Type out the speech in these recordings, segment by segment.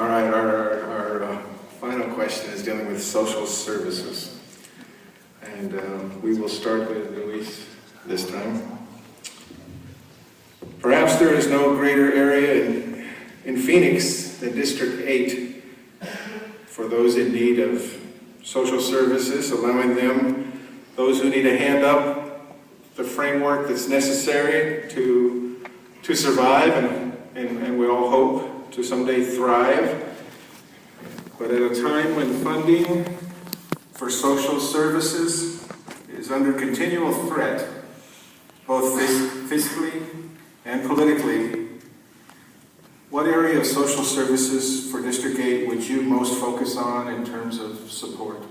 All right, our final question is dealing with social services. And we will start with Luis this time. Perhaps there is no greater area in Phoenix than District 8 for those in need of social services, allowing them, those who need a hand up, the framework that's necessary to survive and we all hope to someday thrive. But at a time when funding for social services is under continual threat, both fiscally and politically, what area of social services for District 8 would you most focus on in terms of support?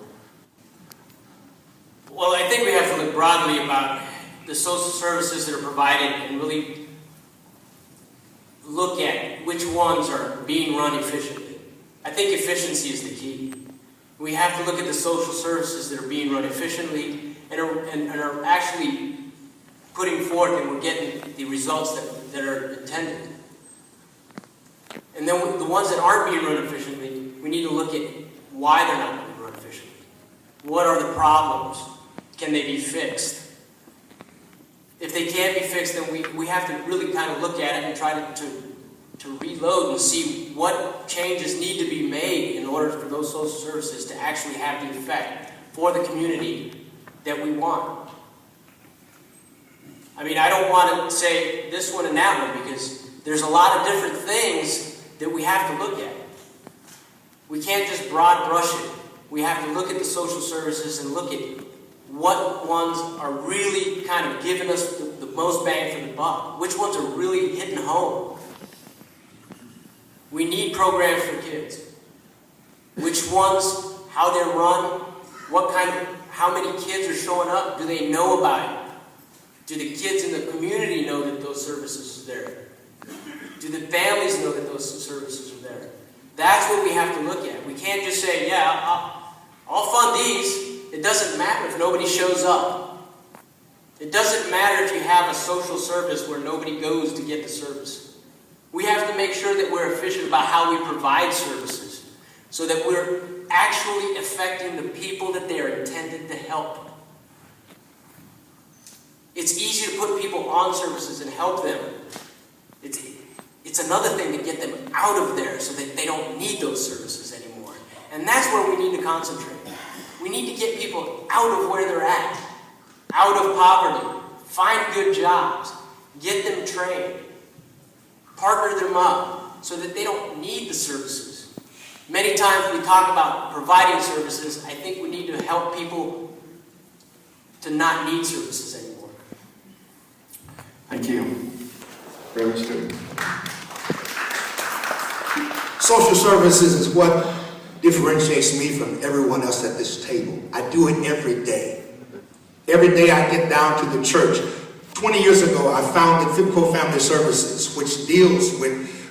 Well, I think we have to look broadly about the social services that are provided and really look at which ones are being run efficiently. I think efficiency is the key. We have to look at the social services that are being run efficiently and are actually putting forth and we're getting the results that are intended. And then the ones that aren't being run efficiently, we need to look at why they're not being run efficiently. What are the problems? Can they be fixed? If they can't be fixed, then we have to really kind of look at it and try to reload and see what changes need to be made in order for those social services to actually have the effect for the community that we want. I mean, I don't want to say this one and that one because there's a lot of different things that we have to look at. We can't just broad brush it. We have to look at the social services and look at what ones are really kind of giving us the most bang for the buck. Which ones are really hitting home. We need programs for kids. Which ones, how they're run, how many kids are showing up, do they know about it? Do the kids in the community know that those services are there? Do the families know that those services are there? That's what we have to look at. We can't just say, yeah, I'll fund these. It doesn't matter if nobody shows up. It doesn't matter if you have a social service where nobody goes to get the service. We have to make sure that we're efficient about how we provide services so that we're actually affecting the people that they are intended to help. It's easy to put people on services and help them. It's another thing to get them out of there so that they don't need those services anymore. And that's where we need to concentrate. We need to get people out of where they're at, out of poverty, find good jobs, get them trained, partner them up so that they don't need the services. Many times when we talk about providing services, I think we need to help people to not need services anymore. Thank you. Reverend Stewart. Social services is what differentiates me from everyone else at this table. I do it every day. Every day I get down to the church. 20 years ago, I founded FIPCO Family Services, which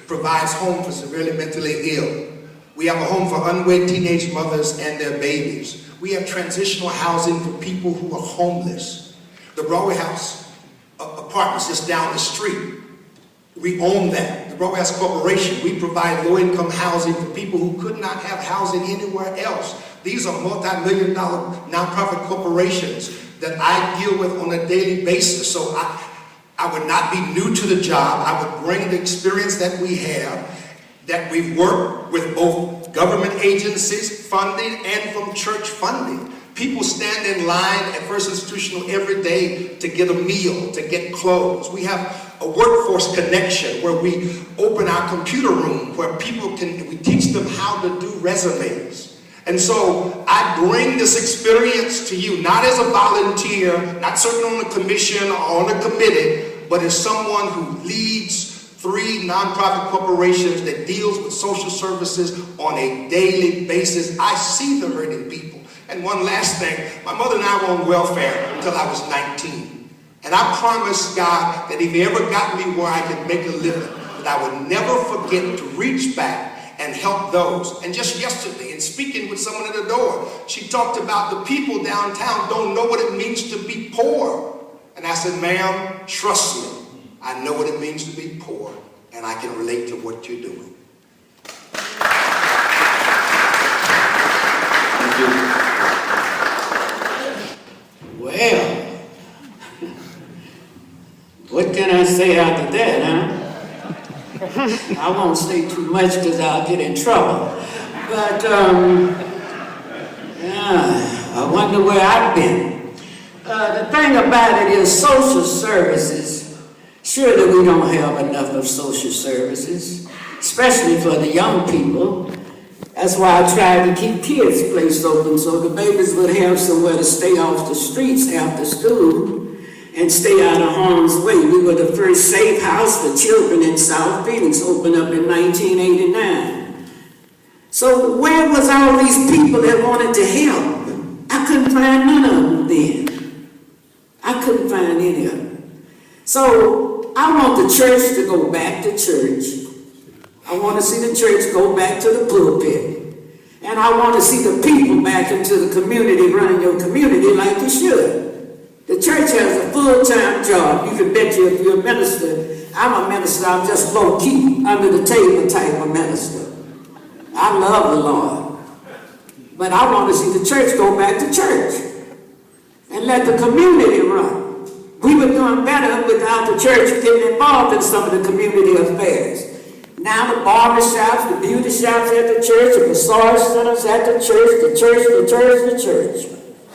provides home for severely mentally ill. We have a home for unwed teenage mothers and their babies. We have transitional housing for people who are homeless. The Broadway House apartments just down the street, we own that. The Broadway House Corporation, we provide low-income housing for people who could not have housing anywhere else. These are multi-million-dollar nonprofit corporations that I deal with on a daily basis. So I would not be new to the job. I would bring the experience that we have, that we've worked with both government agencies funding and from church funding. People stand in line at First Institutional every day to get a meal, to get clothes. We have a workforce connection where we open our computer room where we teach them how to do resumes. And so I bring this experience to you, not as a volunteer, not serving on a commission or on a committee, but as someone who leads 3 nonprofit corporations that deals with social services on a daily basis. I see the hurting people. And one last thing, my mother and I were on welfare until I was 19. And I promised God that if he ever got me where I could make a living, that I would never forget to reach back and help those. And just yesterday, in speaking with someone at the door, she talked about the people downtown don't know what it means to be poor. And I said, ma'am, trust me, I know what it means to be poor, and I can relate to what you're doing. say after that, huh? I won't say too much because I'll get in trouble. But, yeah, I wonder where I've been. The thing about it is social services, surely we don't have enough of social services, especially for the young people. That's why I tried to keep kids' place open so the babies would have somewhere to stay off the streets after school and stay out of harm's way. We were the first safe house for children in South Phoenix, opened up in 1989. So where was all these people that wanted to help? I couldn't find none of them then. I couldn't find any of them. So I want the church to go back to church. I want to see the church go back to the pulpit. And I want to see the people back into the community, running your community like you should. The church has a full-time job. You can bet you if you're a minister, I'm a minister, I'm just low-key, under the table type of minister. I love the Lord. But I want to see the church go back to church and let the community run. We were doing better without the church getting involved in some of the community affairs. Now the barber shops, the beauty shops at the church, the massage centers at the church, the church, the church, the church.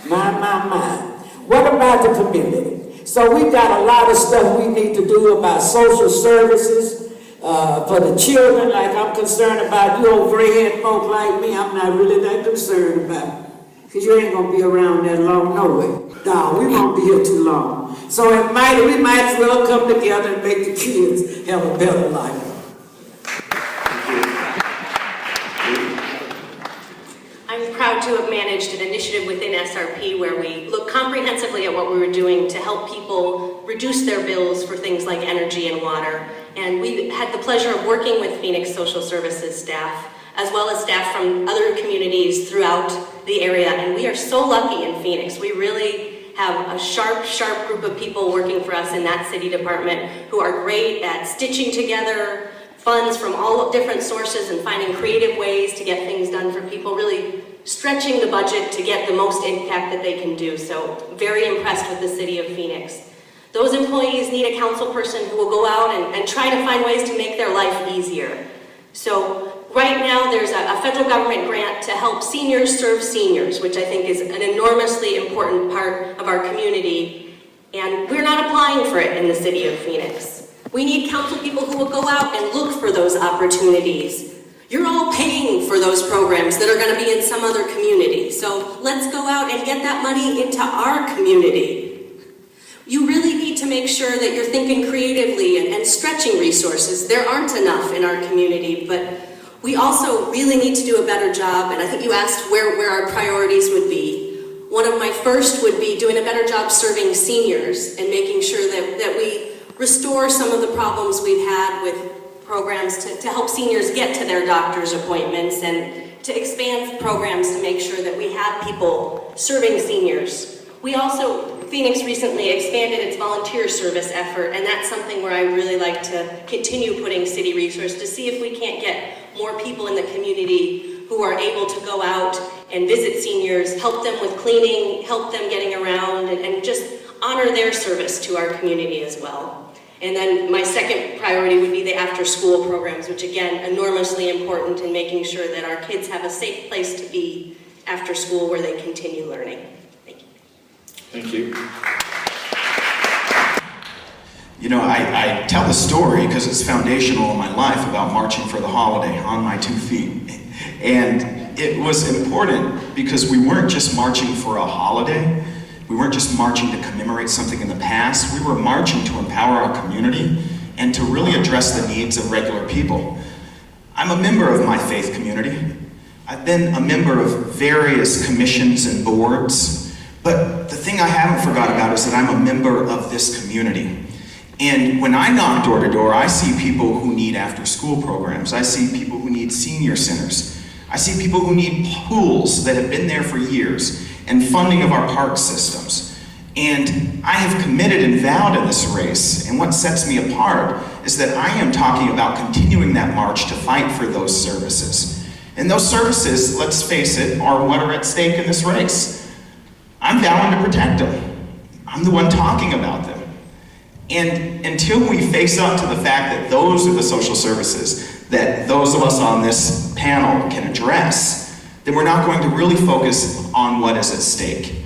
My. What about the community? So we got a lot of stuff we need to do about social services for the children, like I'm concerned about. You old gray-head folk like me, I'm not really that concerned about. Because you ain't going to be around that long, no way. No, we won't be here too long. So we might as well come together and make the kids have a better life. I'm proud to have managed an initiative within SRP where we look comprehensively at what we were doing to help people reduce their bills for things like energy and water. And we had the pleasure of working with Phoenix Social Services staff, as well as staff from other communities throughout the area. And we are so lucky in Phoenix. We really have a sharp group of people working for us in that city department who are great at stitching together funds from all different sources and finding creative ways to get things done for people, really stretching the budget to get the most impact that they can do. So very impressed with the city of Phoenix. Those employees need a council person who will go out and try to find ways to make their life easier. So right now there's a federal government grant to help seniors serve seniors, which I think is an enormously important part of our community. And we're not applying for it in the city of Phoenix. We need council people who will go out and look for those opportunities. You're all paying for those programs that are going to be in some other community. So let's go out and get that money into our community. You really need to make sure that you're thinking creatively and stretching resources. There aren't enough in our community, but we also really need to do a better job. And I think you asked where our priorities would be. One of my first would be doing a better job serving seniors and making sure that we restore some of the problems we've had with programs to help seniors get to their doctor's appointments and to expand programs to make sure that we have people serving seniors. We also, Phoenix recently expanded its volunteer service effort, and that's something where I really like to continue putting city resources to see if we can't get more people in the community who are able to go out and visit seniors, help them with cleaning, help them getting around, and just honor their service to our community as well. And then my second priority would be the after-school programs, which again, enormously important in making sure that our kids have a safe place to be after school where they continue learning. Thank you. Thank you. You know, I tell the story because it's foundational in my life about marching for the holiday on my 2 feet. And it was important because we weren't just marching for a holiday. We weren't just marching to commemorate something in the past. We were marching to empower our community and to really address the needs of regular people. I'm a member of my faith community. I've been a member of various commissions and boards, but the thing I haven't forgot about is that I'm a member of this community. And when I knock door to door, I see people who need after-school programs. I see people who need senior centers. I see people who need pools that have been there for years, and funding of our park systems. And I have committed and vowed in this race, and what sets me apart is that I am talking about continuing that march to fight for those services. And those services, let's face it, are what are at stake in this race. I'm vowing to protect them. I'm the one talking about them. And until we face up to the fact that those are the social services that those of us on this panel can address, then we're not going to really focus on what is at stake.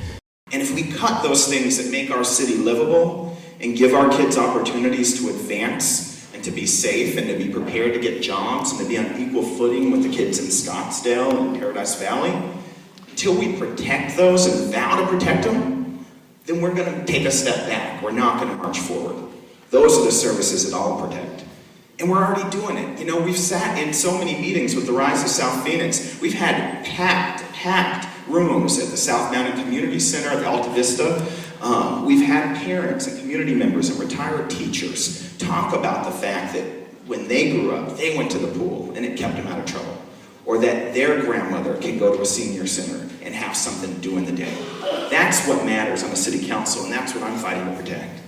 And if we cut those things that make our city livable and give our kids opportunities to advance and to be safe and to be prepared to get jobs and to be on equal footing with the kids in Scottsdale and Paradise Valley, until we protect those and vow to protect them, then we're going to take a step back. We're not going to march forward. Those are the services that I'll protect. And we're already doing it. You know, we've sat in so many meetings with the Rise of South Phoenix. We've had packed rooms at the South Mountain Community Center at the Alta Vista. We've had parents and community members and retired teachers talk about the fact that when they grew up, they went to the pool and it kept them out of trouble. Or that their grandmother can go to a senior center and have something to do in the day. That's what matters on the city council, and that's what I'm fighting to protect.